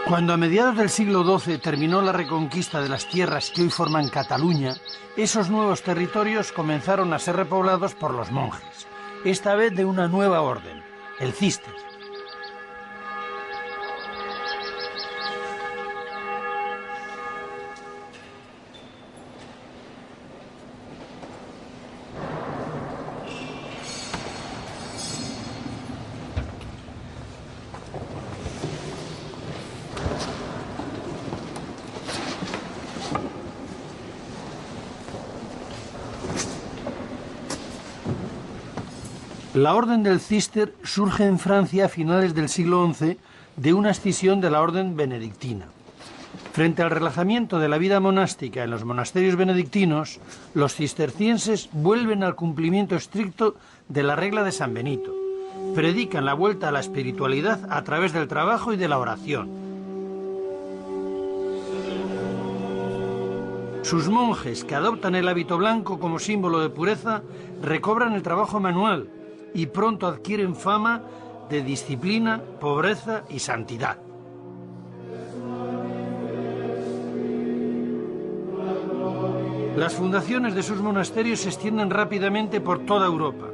Cuando a mediados del siglo XII terminó la reconquista de las tierras que hoy forman Cataluña, esos nuevos territorios comenzaron a ser repoblados por los monjes, esta vez de una nueva orden, el Císter. La Orden del Císter surge en Francia a finales del siglo XI de una escisión de la Orden benedictina. Frente al relajamiento de la vida monástica en los monasterios benedictinos, los cistercienses vuelven al cumplimiento estricto de la regla de San Benito. Predican la vuelta a la espiritualidad a través del trabajo y de la oración. Sus monjes, que adoptan el hábito blanco como símbolo de pureza, recobran el trabajo manual y pronto adquieren fama de disciplina, pobreza y santidad. Las fundaciones de sus monasterios se extienden rápidamente por toda Europa.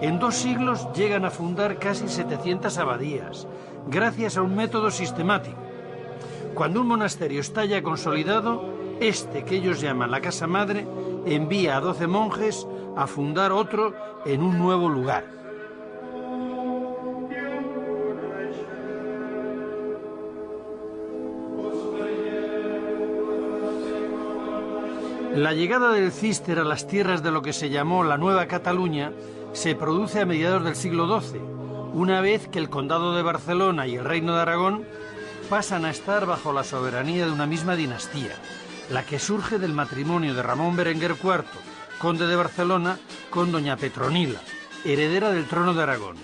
En 2 siglos llegan a fundar casi 700 abadías, gracias a un método sistemático. Cuando un monasterio está ya consolidado, este, que ellos llaman la Casa Madre, envía a 12 monjes a fundar otro en un nuevo lugar. La llegada del Císter a las tierras de lo que se llamó la Nueva Cataluña se produce a mediados del siglo XII, una vez que el Condado de Barcelona y el Reino de Aragón pasan a estar bajo la soberanía de una misma dinastía, la que surge del matrimonio de Ramón Berenguer IV, conde de Barcelona, con doña Petronila, heredera del trono de Aragón.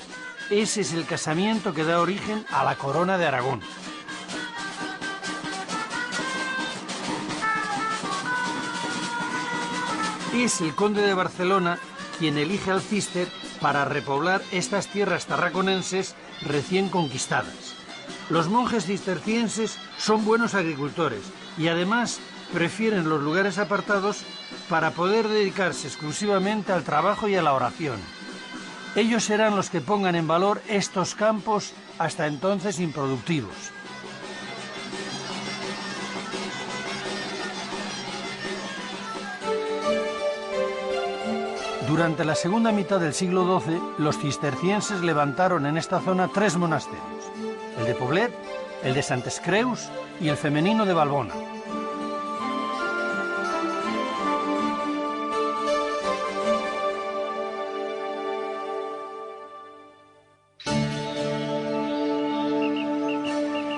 Ese es el casamiento que da origen a la corona de Aragón. Es el conde de Barcelona quien elige al Císter para repoblar estas tierras tarraconenses recién conquistadas. Los monjes cistercienses son buenos agricultores y además prefieren los lugares apartados para poder dedicarse exclusivamente al trabajo y a la oración. Ellos serán los que pongan en valor estos campos hasta entonces improductivos. Durante la segunda mitad del siglo XII, los cistercienses levantaron en esta zona 3 monasterios, el de Poblet, el de Santes Creus y el femenino de Valbona.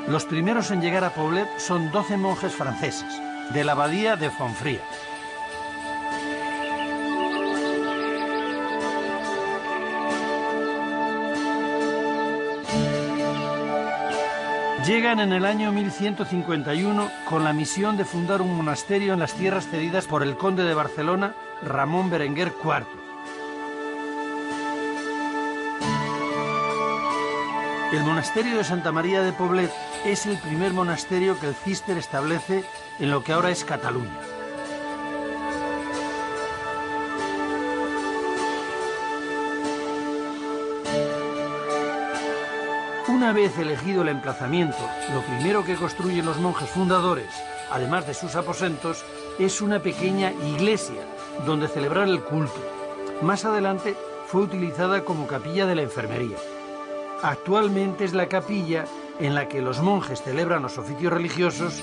Los primeros en llegar a Poblet son 12 monjes franceses, de la abadía de Fonfría. Llegan en el año 1151 con la misión de fundar un monasterio en las tierras cedidas por el conde de Barcelona, Ramón Berenguer IV. El monasterio de Santa María de Poblet es el primer monasterio que el Císter establece en lo que ahora es Cataluña. Una vez elegido el emplazamiento, lo primero que construyen los monjes fundadores, además de sus aposentos, es una pequeña iglesia donde celebrar el culto. Más adelante fue utilizada como capilla de la enfermería. Actualmente es la capilla en la que los monjes celebran los oficios religiosos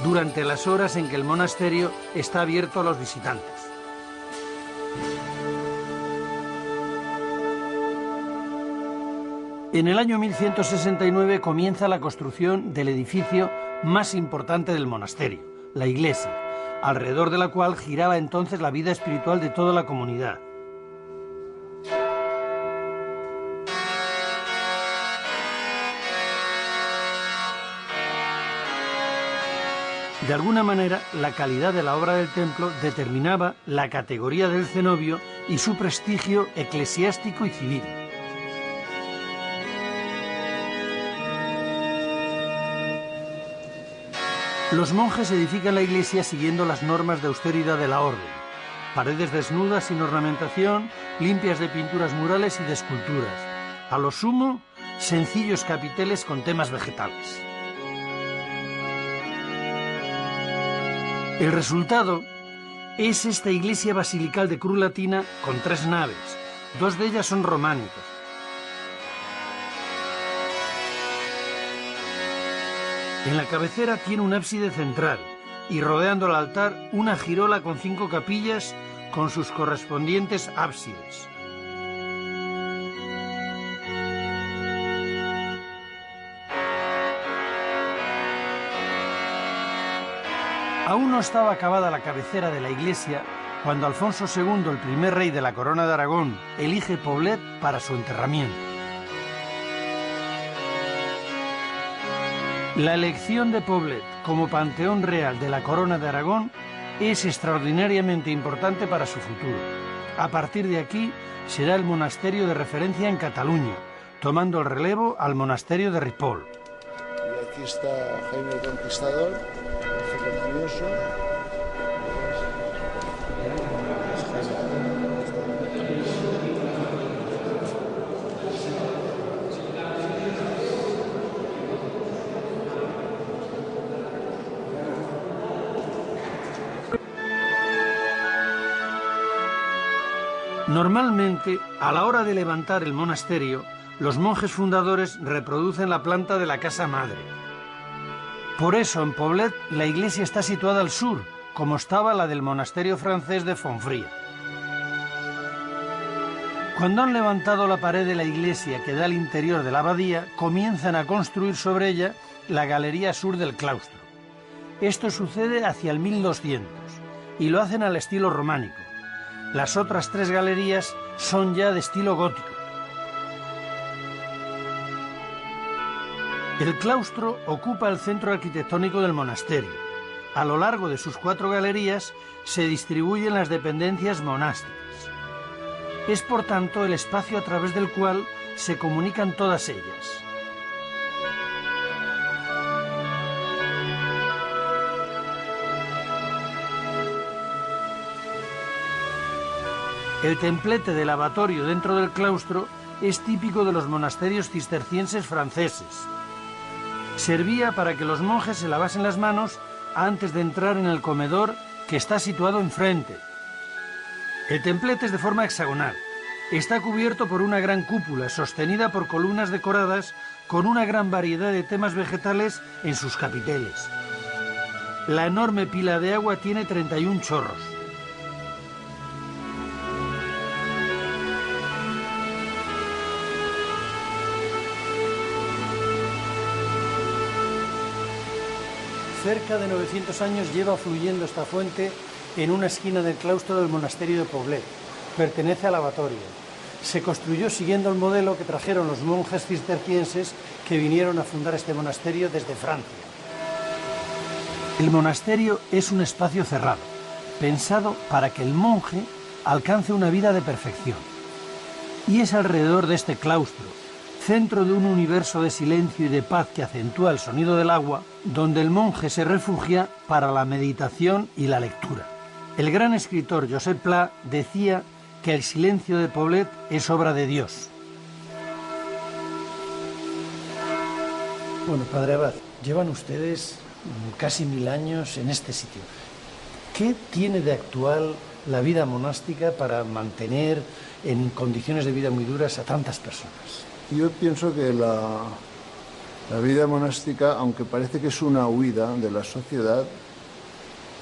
durante las horas en que el monasterio está abierto a los visitantes. En el año 1169 comienza la construcción del edificio más importante del monasterio, la iglesia, alrededor de la cual giraba entonces la vida espiritual de toda la comunidad. De alguna manera, la calidad de la obra del templo determinaba la categoría del cenobio y su prestigio eclesiástico y civil. Los monjes edifican la iglesia siguiendo las normas de austeridad de la orden. Paredes desnudas sin ornamentación, limpias de pinturas murales y de esculturas. A lo sumo, sencillos capiteles con temas vegetales. El resultado es esta iglesia basilical de cruz latina con 3 naves. 2 de ellas son románicas. En la cabecera tiene un ábside central y rodeando el altar una girola con 5 capillas con sus correspondientes ábsides. Aún no estaba acabada la cabecera de la iglesia cuando Alfonso II, el primer rey de la Corona de Aragón, elige Poblet para su enterramiento. La elección de Poblet como panteón real de la Corona de Aragón es extraordinariamente importante para su futuro. A partir de aquí será el monasterio de referencia en Cataluña, tomando el relevo al monasterio de Ripoll. Y aquí está Jaime el Conquistador, curioso. Normalmente, a la hora de levantar el monasterio, los monjes fundadores reproducen la planta de la casa madre. Por eso, en Poblet, la iglesia está situada al sur, como estaba la del monasterio francés de Fontfría. Cuando han levantado la pared de la iglesia que da al interior de la abadía, comienzan a construir sobre ella la galería sur del claustro. Esto sucede hacia el 1200 y lo hacen al estilo románico. Las otras 3 galerías son ya de estilo gótico. El claustro ocupa el centro arquitectónico del monasterio. A lo largo de sus 4 galerías se distribuyen las dependencias monásticas. Es por tanto el espacio a través del cual se comunican todas ellas. El templete del lavatorio dentro del claustro es típico de los monasterios cistercienses franceses. Servía para que los monjes se lavasen las manos antes de entrar en el comedor que está situado enfrente. El templete es de forma hexagonal. Está cubierto por una gran cúpula sostenida por columnas decoradas con una gran variedad de temas vegetales en sus capiteles. La enorme pila de agua tiene 31 chorros. Cerca de 900 años lleva fluyendo esta fuente en una esquina del claustro del monasterio de Poblet. Pertenece al lavatorio. Se construyó siguiendo el modelo que trajeron los monjes cistercienses que vinieron a fundar este monasterio desde Francia. El monasterio es un espacio cerrado, pensado para que el monje alcance una vida de perfección. Y es alrededor de este claustro, centro de un universo de silencio y de paz que acentúa el sonido del agua, donde el monje se refugia para la meditación y la lectura. El gran escritor Josep Pla decía que el silencio de Poblet es obra de Dios. Bueno, Padre Abad, llevan ustedes casi 1000 años en este sitio. ¿Qué tiene de actual la vida monástica para mantener en condiciones de vida muy duras a tantas personas? Yo pienso que la vida monástica, aunque parece que es una huida de la sociedad,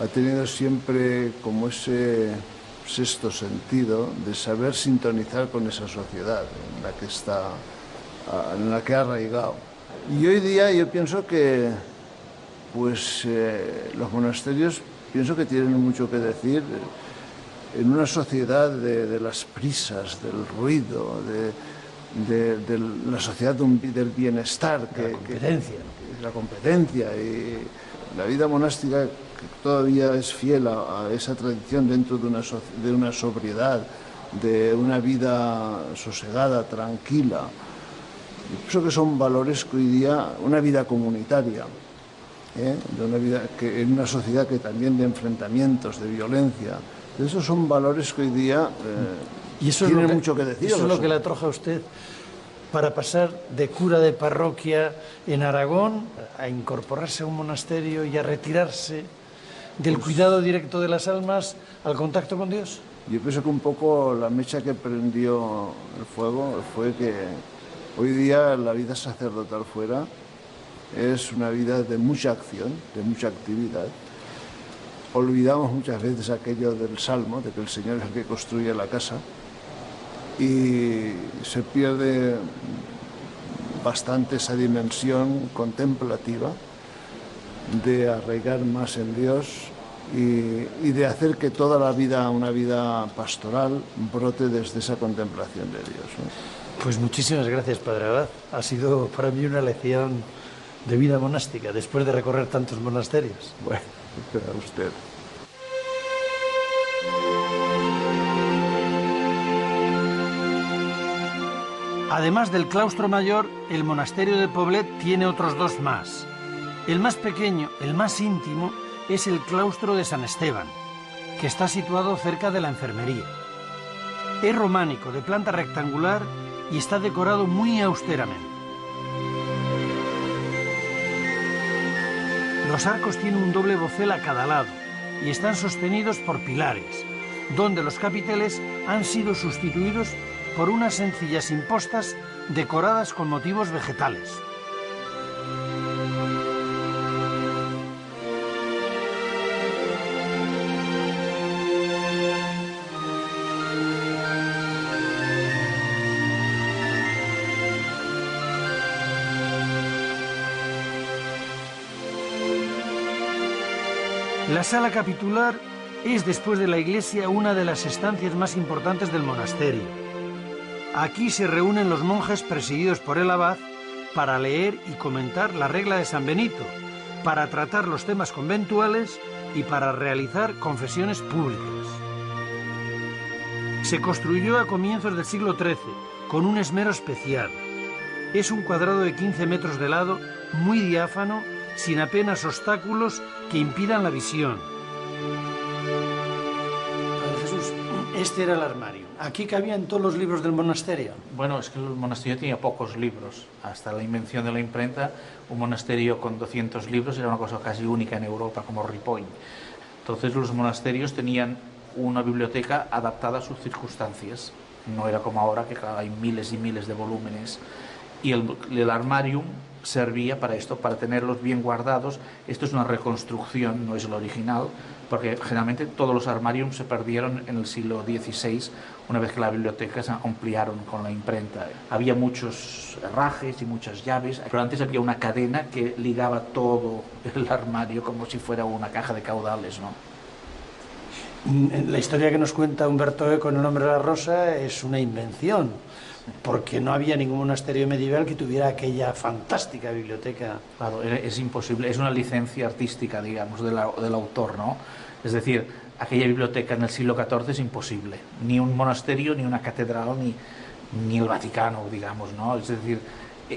ha tenido siempre como ese sexto sentido de saber sintonizar con esa sociedad en la que está, en la que ha arraigado. Y hoy día yo pienso que pues, los monasterios pienso que tienen mucho que decir en una sociedad de las prisas, del ruido, de la sociedad del bienestar, la competencia y la vida monástica que todavía es fiel a esa tradición dentro de una sobriedad, de una vida sosegada, tranquila. Yo pienso que son valores que hoy día, una vida comunitaria, de una vida que en una sociedad que también de enfrentamientos, de violencia. Esos son valores que hoy día y eso tienen es lo que, mucho que decir. Eso es lo que le atrajo a usted para pasar de cura de parroquia en Aragón a incorporarse a un monasterio y a retirarse del cuidado directo de las almas al contacto con Dios. Yo pienso que un poco la mecha que prendió el fuego fue que hoy día la vida sacerdotal fuera es una vida de mucha acción, de mucha actividad. Olvidamos muchas veces aquello del Salmo, de que el Señor es el que construye la casa, y se pierde bastante esa dimensión contemplativa de arraigar más en Dios y de hacer que toda la vida, una vida pastoral, brote desde esa contemplación de Dios, ¿no? Pues muchísimas gracias, Padre Abad. Ha sido para mí una lección de vida monástica, después de recorrer tantos monasterios. Bueno, a usted. Además del claustro mayor, el monasterio de Poblet tiene otros dos más. El más pequeño, el más íntimo, es el claustro de San Esteban, que está situado cerca de la enfermería. Es románico, de planta rectangular y está decorado muy austeramente. Los arcos tienen un doble bocel a cada lado y están sostenidos por pilares, donde los capiteles han sido sustituidos por unas sencillas impostas decoradas con motivos vegetales. La sala capitular es, después de la iglesia, una de las estancias más importantes del monasterio. Aquí se reúnen los monjes presididos por el abad para leer y comentar la regla de San Benito, para tratar los temas conventuales y para realizar confesiones públicas. Se construyó a comienzos del siglo XIII, con un esmero especial. Es un cuadrado de 15 metros de lado, muy diáfano, sin apenas obstáculos que impidan la visión. Padre Jesús, este era el armario. ¿Aquí cabían todos los libros del monasterio? Bueno, es que el monasterio tenía pocos libros. Hasta la invención de la imprenta, un monasterio con 200 libros era una cosa casi única en Europa, como Ripoll. Entonces los monasterios tenían una biblioteca adaptada a sus circunstancias. No era como ahora, que claro, hay miles y miles de volúmenes. Y el armarium servía para esto, para tenerlos bien guardados. Esto es una reconstrucción, no es el original, porque generalmente todos los armariums se perdieron en el siglo XVI, una vez que la biblioteca se ampliaron con la imprenta. Había muchos herrajes y muchas llaves, pero antes había una cadena que ligaba todo el armario como si fuera una caja de caudales, ¿no? La historia que nos cuenta Humberto Eco en El nombre de la rosa es una invención, porque no había ningún monasterio medieval que tuviera aquella fantástica biblioteca. Claro, es imposible, es una licencia artística, digamos, del autor, ¿no? Es decir, aquella biblioteca en el siglo XIV es imposible, ni un monasterio, ni una catedral, ni el Vaticano, digamos, ¿no? Es decir,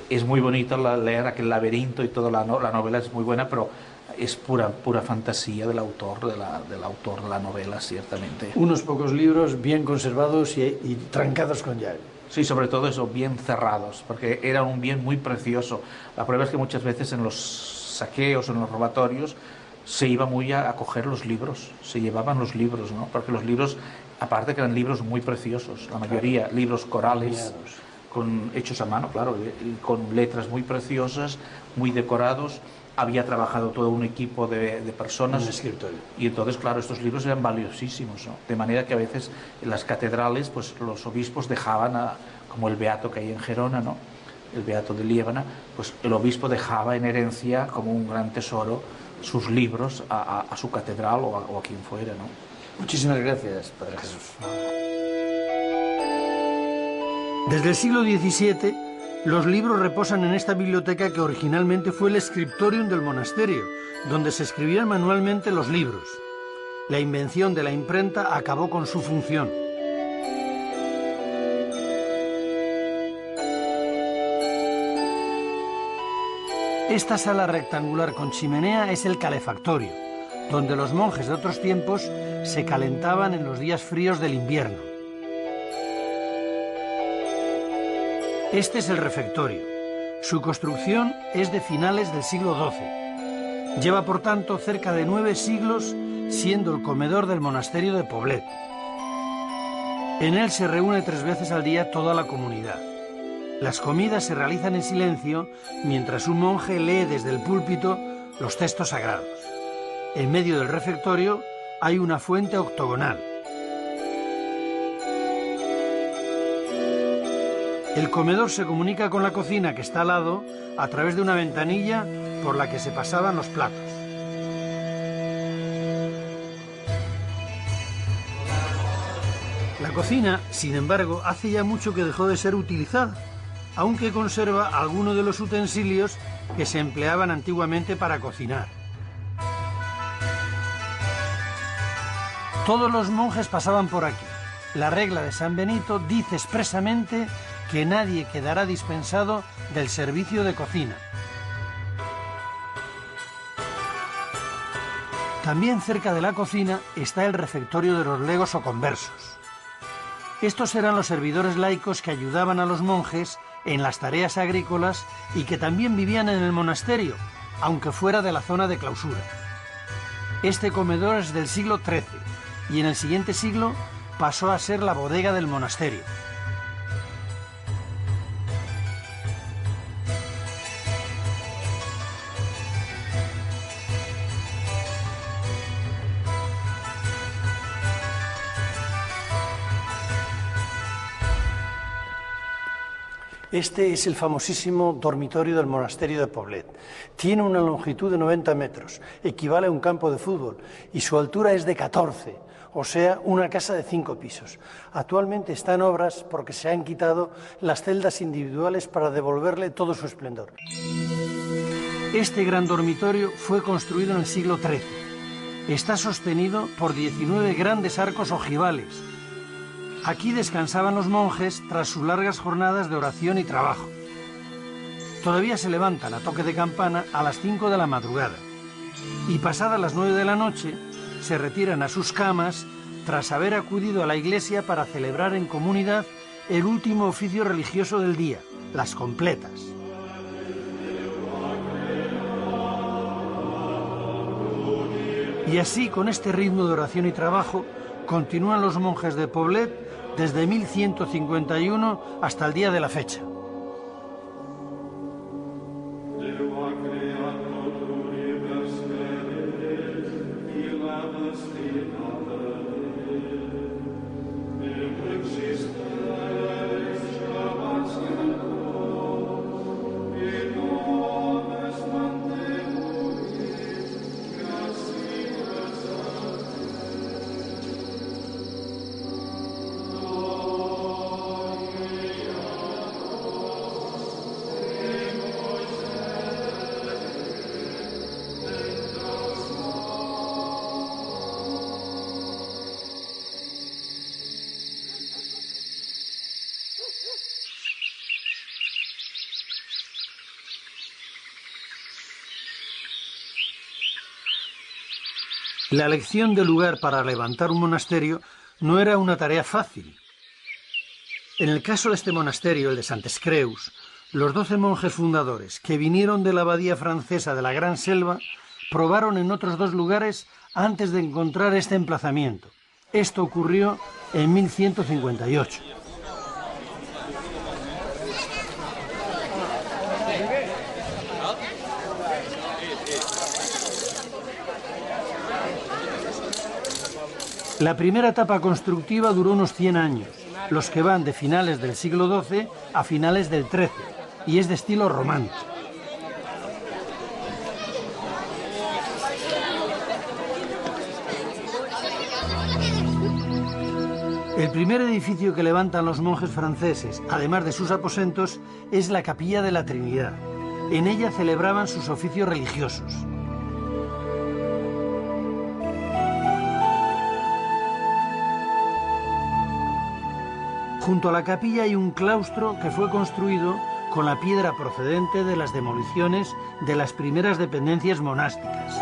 es muy bonito leer aquel laberinto y toda la novela es muy buena, pero es pura fantasía del autor de la novela, ciertamente. Unos pocos libros bien conservados y trancados con llave. Sí, sobre todo eso, bien cerrados, porque era un bien muy precioso. La prueba es que muchas veces en los saqueos o en los robatorios se iba muy a coger los libros, se llevaban los libros, ¿no? Porque los libros, aparte que eran libros muy preciosos, la mayoría, claro, libros corales, hechos a mano, claro, con letras muy preciosas, muy decorados. Había trabajado todo un equipo de personas. Un escritorio. Y entonces, claro, estos libros eran valiosísimos, ¿no? De manera que a veces en las catedrales, pues los obispos dejaban, como el beato que hay en Gerona, ¿no? El beato de Liébana, pues el obispo dejaba en herencia como un gran tesoro sus libros a su catedral o a quien fuera, ¿no? Muchísimas gracias, Padre Jesús. Desde el siglo XVII, los libros reposan en esta biblioteca que originalmente fue el scriptorium del monasterio, donde se escribían manualmente los libros. La invención de la imprenta acabó con su función. Esta sala rectangular con chimenea es el calefactorio, donde los monjes de otros tiempos se calentaban en los días fríos del invierno. Este es el refectorio. Su construcción es de finales del siglo XII. Lleva, por tanto, cerca de 9 siglos siendo el comedor del monasterio de Poblet. En él se reúne 3 veces al día toda la comunidad. Las comidas se realizan en silencio mientras un monje lee desde el púlpito los textos sagrados. En medio del refectorio hay una fuente octogonal. El comedor se comunica con la cocina, que está al lado, a través de una ventanilla por la que se pasaban los platos. La cocina, sin embargo, hace ya mucho que dejó de ser utilizada, aunque conserva algunos de los utensilios que se empleaban antiguamente para cocinar. Todos los monjes pasaban por aquí. La regla de San Benito dice expresamente que nadie quedará dispensado del servicio de cocina. También cerca de la cocina está el refectorio de los legos o conversos. Estos eran los servidores laicos que ayudaban a los monjes en las tareas agrícolas y que también vivían en el monasterio, aunque fuera de la zona de clausura. Este comedor es del siglo XIII y en el siguiente siglo pasó a ser la bodega del monasterio. Este es el famosísimo dormitorio del monasterio de Poblet. Tiene una longitud de 90 metros, equivale a un campo de fútbol, y su altura es de 14, o sea, una casa de 5 pisos. Actualmente está en obras porque se han quitado las celdas individuales para devolverle todo su esplendor. Este gran dormitorio fue construido en el siglo XIII. Está sostenido por 19 grandes arcos ojivales. Aquí descansaban los monjes tras sus largas jornadas de oración y trabajo. Todavía se levantan a toque de campana a las 5 de la madrugada y pasadas las 9 de la noche se retiran a sus camas tras haber acudido a la iglesia para celebrar en comunidad el último oficio religioso del día, las completas. Y así, con este ritmo de oración y trabajo, continúan los monjes de Poblet desde 1151 hasta el día de la fecha. La elección del lugar para levantar un monasterio no era una tarea fácil. En el caso de este monasterio, el de Santes Creus, los 12 monjes fundadores que vinieron de la abadía francesa de la Gran Selva probaron en otros 2 lugares antes de encontrar este emplazamiento. Esto ocurrió en 1158. La primera etapa constructiva duró unos 100 años, los que van de finales del siglo XII a finales del XIII, y es de estilo románico. El primer edificio que levantan los monjes franceses, además de sus aposentos, es la Capilla de la Trinidad. En ella celebraban sus oficios religiosos. Junto a la capilla hay un claustro que fue construido con la piedra procedente de las demoliciones de las primeras dependencias monásticas.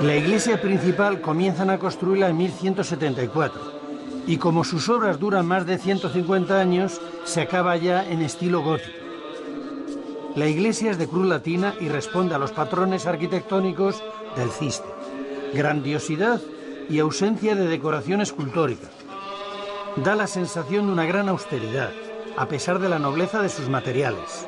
La iglesia principal comienzan a construirla en 1174 y como sus obras duran más de 150 años, se acaba ya en estilo gótico. La iglesia es de cruz latina y responde a los patrones arquitectónicos del Císter, grandiosidad y ausencia de decoración escultórica. Da la sensación de una gran austeridad, a pesar de la nobleza de sus materiales.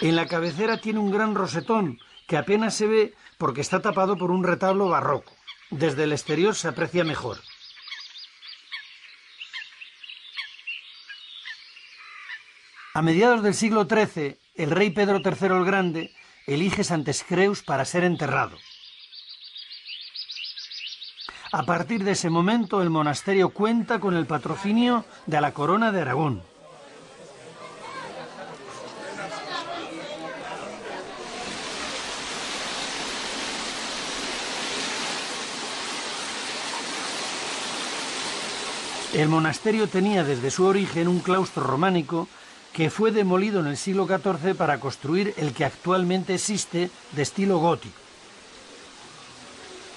En la cabecera tiene un gran rosetón que apenas se ve porque está tapado por un retablo barroco. Desde el exterior se aprecia mejor. A mediados del siglo XIII, el rey Pedro III el Grande elige Santes Creus para ser enterrado. A partir de ese momento, el monasterio cuenta con el patrocinio de la Corona de Aragón. El monasterio tenía desde su origen un claustro románico que fue demolido en el siglo XIV para construir el que actualmente existe de estilo gótico.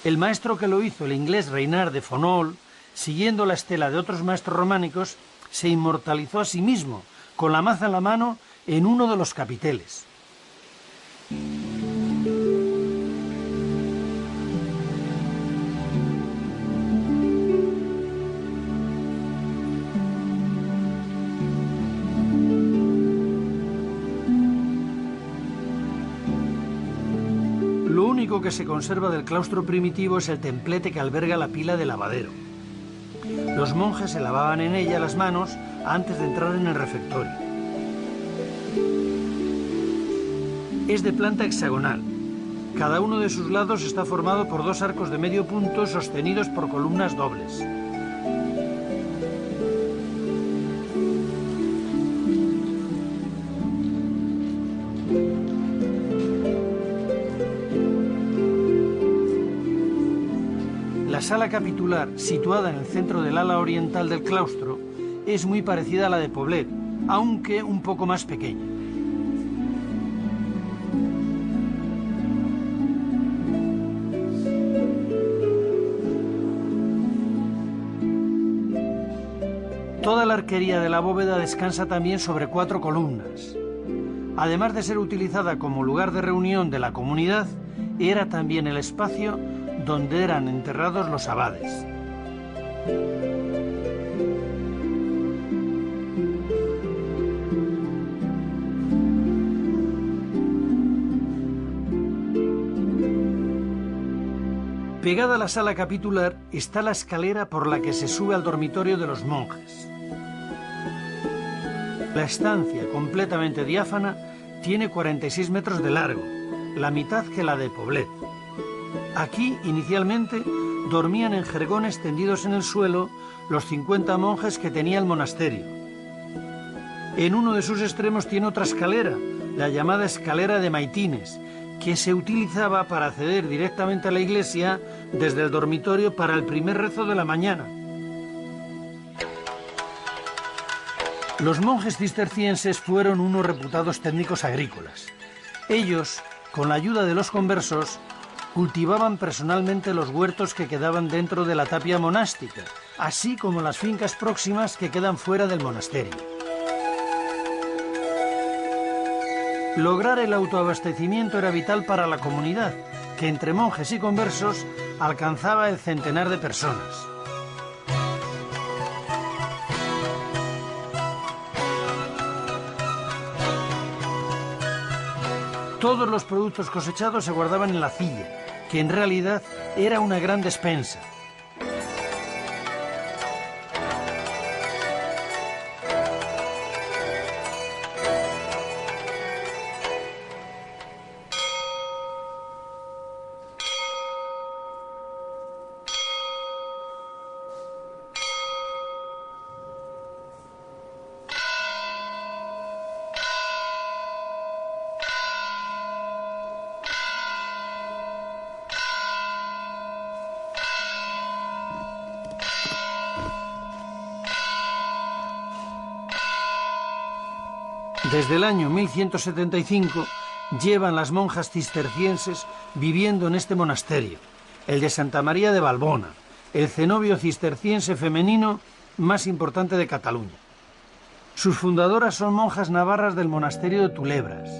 El maestro que lo hizo, el inglés Reynard de Fonoll, siguiendo la estela de otros maestros románicos, se inmortalizó a sí mismo, con la maza en la mano, en uno de los capiteles. Lo único que se conserva del claustro primitivo es el templete que alberga la pila de lavadero. Los monjes se lavaban en ella las manos antes de entrar en el refectorio. Es de planta hexagonal. Cada uno de sus lados está formado por dos arcos de medio punto sostenidos por columnas dobles. La sala capitular, situada en el centro del ala oriental del claustro, es muy parecida a la de Poblet, aunque un poco más pequeña. Toda la arquería de la bóveda descansa también sobre 4 columnas. Además de ser utilizada como lugar de reunión de la comunidad, era también el espacio donde eran enterrados los abades. Pegada a la sala capitular está la escalera por la que se sube al dormitorio de los monjes. La estancia, completamente diáfana, tiene 46 metros de largo, la mitad que la de Poblet. Aquí, inicialmente, dormían en jergones tendidos en el suelo los 50 monjes que tenía el monasterio. En uno de sus extremos tiene otra escalera, la llamada escalera de Maitines, que se utilizaba para acceder directamente a la iglesia desde el dormitorio para el primer rezo de la mañana. Los monjes cistercienses fueron unos reputados técnicos agrícolas. Ellos, con la ayuda de los conversos, cultivaban personalmente los huertos que quedaban dentro de la tapia monástica, así como las fincas próximas que quedan fuera del monasterio. Lograr el autoabastecimiento era vital para la comunidad, que entre monjes y conversos alcanzaba el centenar de personas. Todos los productos cosechados se guardaban en la cilla, que en realidad era una gran despensa. Desde el año 1175 llevan las monjas cistercienses viviendo en este monasterio, el de Santa María de Valbona, el cenobio cisterciense femenino más importante de Cataluña. Sus fundadoras son monjas navarras del monasterio de Tulebras.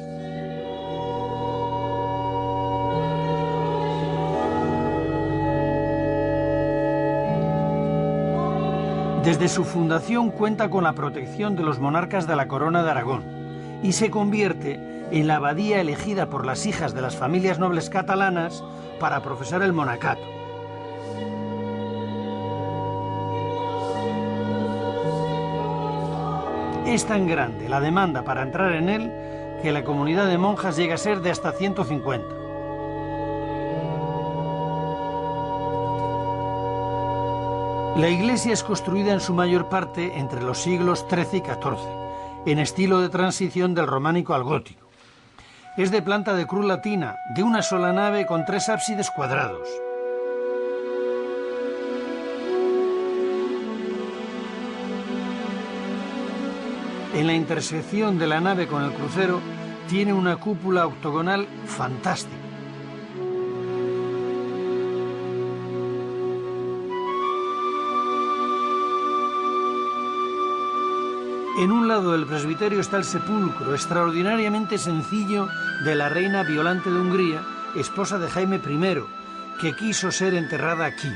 Desde su fundación cuenta con la protección de los monarcas de la Corona de Aragón y se convierte en la abadía elegida por las hijas de las familias nobles catalanas para profesar el monacato. Es tan grande la demanda para entrar en él que la comunidad de monjas llega a ser de hasta 150. La iglesia es construida en su mayor parte entre los siglos XIII y XIV, en estilo de transición del románico al gótico. Es de planta de cruz latina, de una sola nave con 3 ábsides cuadrados. En la intersección de la nave con el crucero tiene una cúpula octogonal fantástica. En un lado del presbiterio está el sepulcro extraordinariamente sencillo de la reina Violante de Hungría, esposa de Jaime I, que quiso ser enterrada aquí.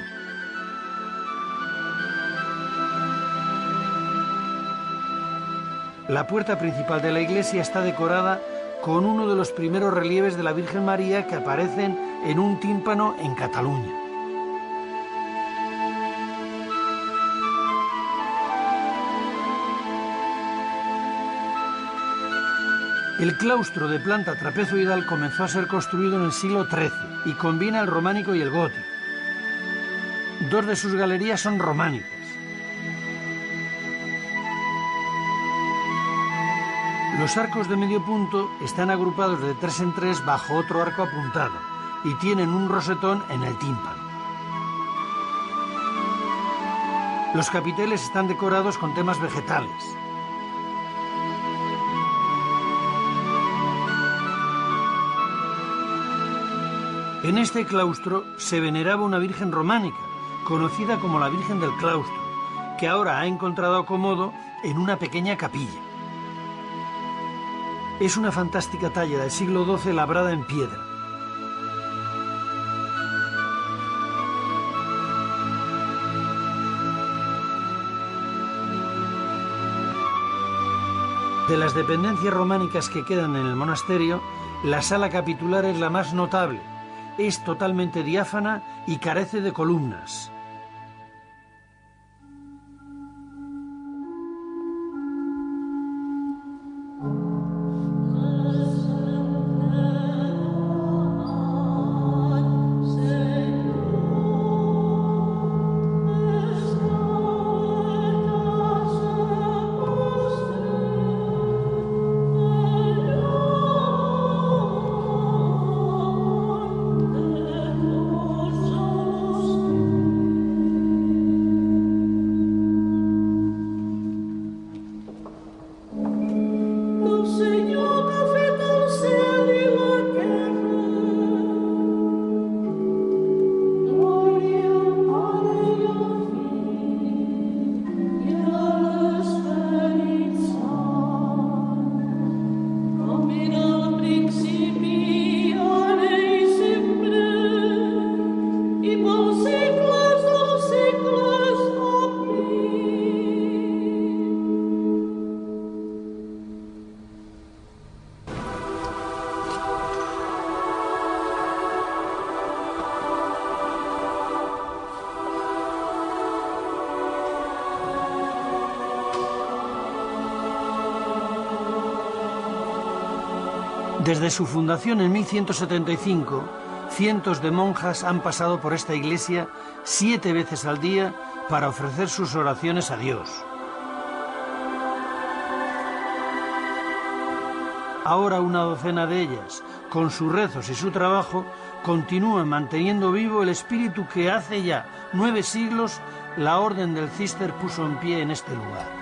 La puerta principal de la iglesia está decorada con uno de los primeros relieves de la Virgen María que aparecen en un tímpano en Cataluña. El claustro de planta trapezoidal comenzó a ser construido en el siglo XIII y combina el románico y el gótico. 2 de sus galerías son románicas. Los arcos de medio punto están agrupados de 3 en 3 bajo otro arco apuntado y tienen un rosetón en el tímpano. Los capiteles están decorados con temas vegetales. En este claustro se veneraba una virgen románica, conocida como la Virgen del Claustro, que ahora ha encontrado acomodo en una pequeña capilla. Es una fantástica talla del siglo XII labrada en piedra. De las dependencias románicas que quedan en el monasterio, la sala capitular es la más notable. Es totalmente diáfana y carece de columnas. Desde su fundación en 1175, cientos de monjas han pasado por esta iglesia 7 veces al día para ofrecer sus oraciones a Dios. Ahora una docena de ellas, con sus rezos y su trabajo, continúan manteniendo vivo el espíritu que hace ya 9 siglos la Orden del Císter puso en pie en este lugar.